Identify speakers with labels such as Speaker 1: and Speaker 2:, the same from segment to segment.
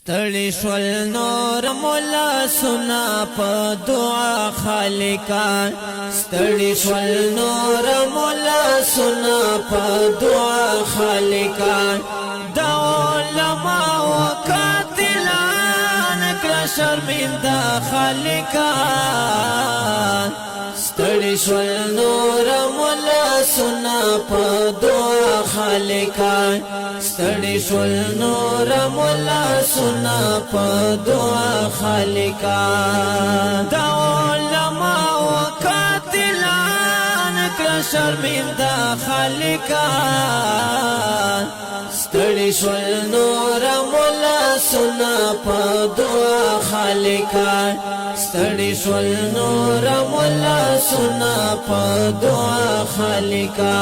Speaker 1: ستړي شول نور مولا سنا په دعا خالقا ستړي شول نور مولا سنا په دعا خالقا دا علماء وقاتلان کړه شرمنده خالقا ستړي شول نور مولا سنا په دعا خالقا ستړي شول نور مولا سنا په دعا خالقا دا علماء وقاتلان کړه شرمنده خالقا ستړي شول نور مولا سنا په دعا خالقا ستړي شول نور مولا سنا په دعا خالقا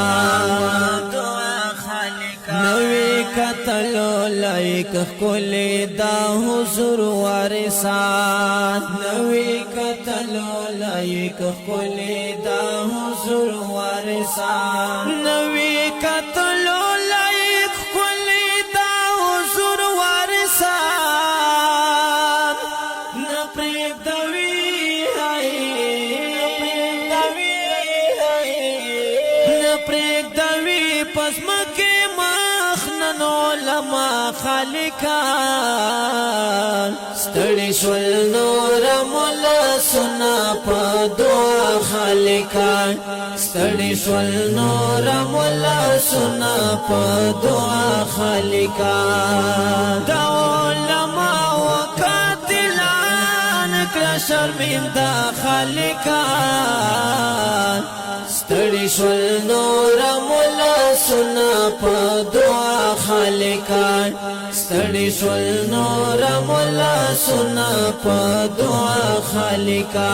Speaker 1: نوی قتلو لائک خلی دا حضور وارثان نوی قتلو لائک خلی دا حضور وارثان نوی قتلو لائک خلی دا حضور وارثان نپریب دوی نپریب دوی پس مکی علماء خالقا ستړي شول نور مولا سنا په دعا خالقا ستړي شول نور مولا سنا په دعا خالقا دا علماء وقاتلان کړه شرمنده خالقا ستړي شول نور مولا سنا په دعا خالقا ستړي شول نور مولا سنا په دعا خالقا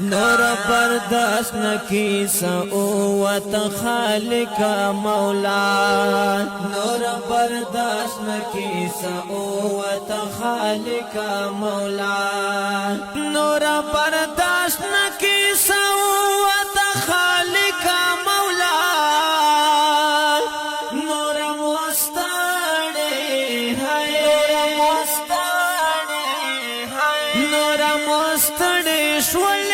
Speaker 1: نور برداشت نکی سعوت خالقا مولا نور برداشت نکی سعوت خالقا مولا نور برداشت نکی سعوت خالقا مولا نور مستړی نور مستړی شول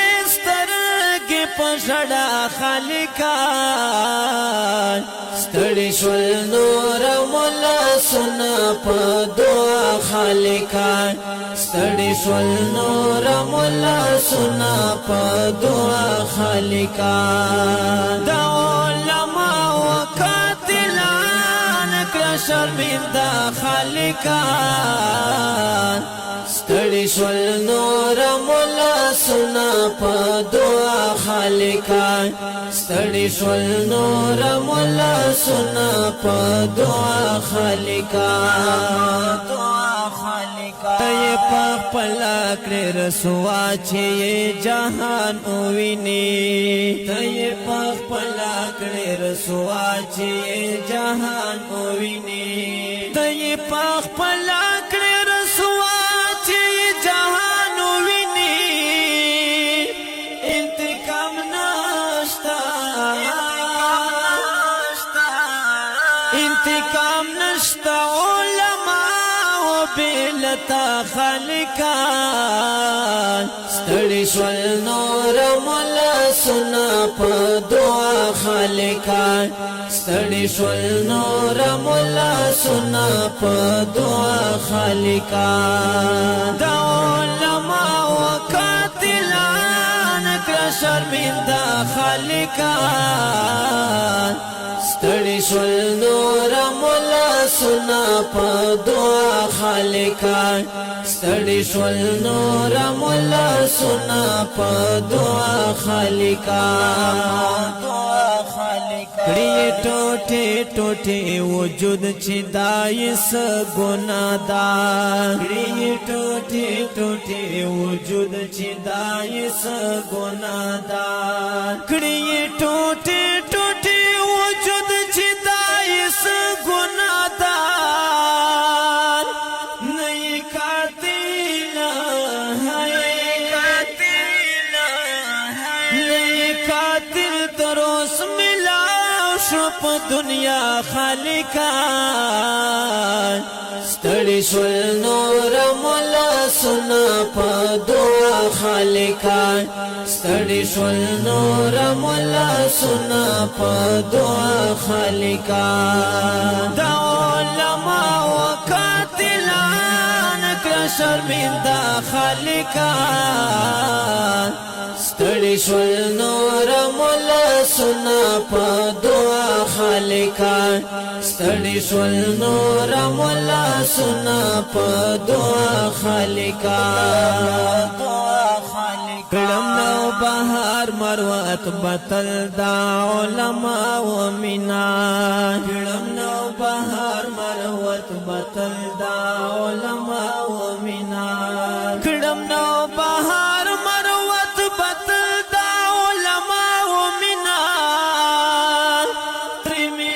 Speaker 1: پشڑا خالقا ستړي شول نور مولا سنا په دعا خالقا ستړي شول نور مولا سنا په دعا خالقا دا علماء وقاتلان کړه شرمنده خالقا ستړي شول نور مولا سنا په دعا خالقا ستړي شول نور مولا سنا په دعا خالقا ته په خپل کړه رسوا چې جهان وویني ته په خپل کړه رسوا چې جهان وویني ته په خپل کړه رسوا انتقام نشتا علماء و بیلتا خالقا ستړي شول نور مولا سنا په دعا خالقا ستړي شول نور مولا سنا په دعا خالقا دا علماء وقاتلان کړه شرمنده خالقا ستړي شول نور مولا سنا په دعا خالقا ستړي شول نور مولا سنا په دعا خالقا کړي ټوټه ټوټه وجود چې دایس ګنادار کړي ټوټه ټوټه وجود چې دایس ګنادار کړي ټوټه ټوټه وجود چې دایس ګنادار نه قاتل تر اوس ملا شو په دنیا خالقا ستړي شول نور مولا سنا په دعا خالقا ستړي شول نور مولا سنا په دعا خالقا دا علماء وقاتلان کړه شرمنده خالقا ستړي شول نور مولا سنا په دعا خالقا ستړي شول نور مولا سنا په دعا خالقا کړم نو بهار مروت بتل دا علماء و مینا کړم نو بهار مروت بتل دا علماء و مینا کړم نو بهار مروت بتل دا علماء و مینا ترمی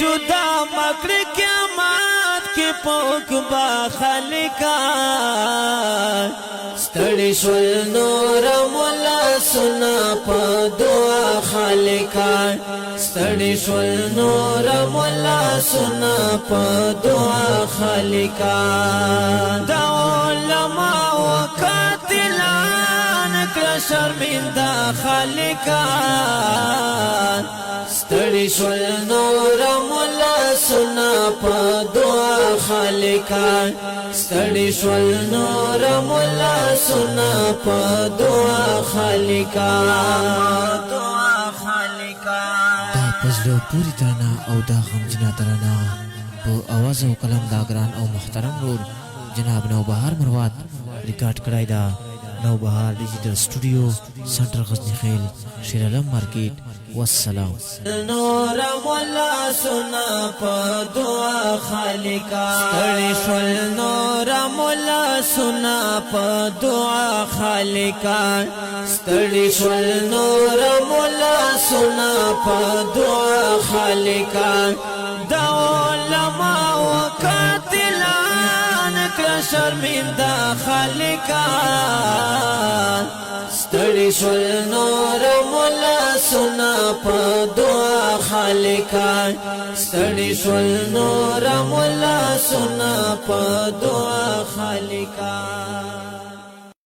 Speaker 1: جدا مکر قیامت کې پوک با خالقا ستړي شول نور مولا سنا په دعا خالقا ستړي شول نور مولا سنا په دعا خالقا دا علماء وقاتلان کړه شرمنده خالقا ستړي شول نور مولا سنا په دعا خالقا ستړي شول نور مولا سنا په دعا خالقا
Speaker 2: دا پزلو پوری ترنا او دا غمجنا ترنا په आवाज او کلام دا ګران او محترم نور جناب نوبهار مروت ریکارډ کړای دا نوبهار ډیجیټل سټوډیو سنټر غزنی خیل شیر علم مارکیټ والسلام
Speaker 1: نور مولا سنا په دعا خالقا ستړي شول نور مولا سنا په دعا خالقا ستړي شول نور مولا سنا په دعا خالقا دا علماء وقاتلان کړه شرمنده خالقا ستړي شول نور مولا سنا په دعا خالقا ستړي شول نور مولا سنا په دعا خالقا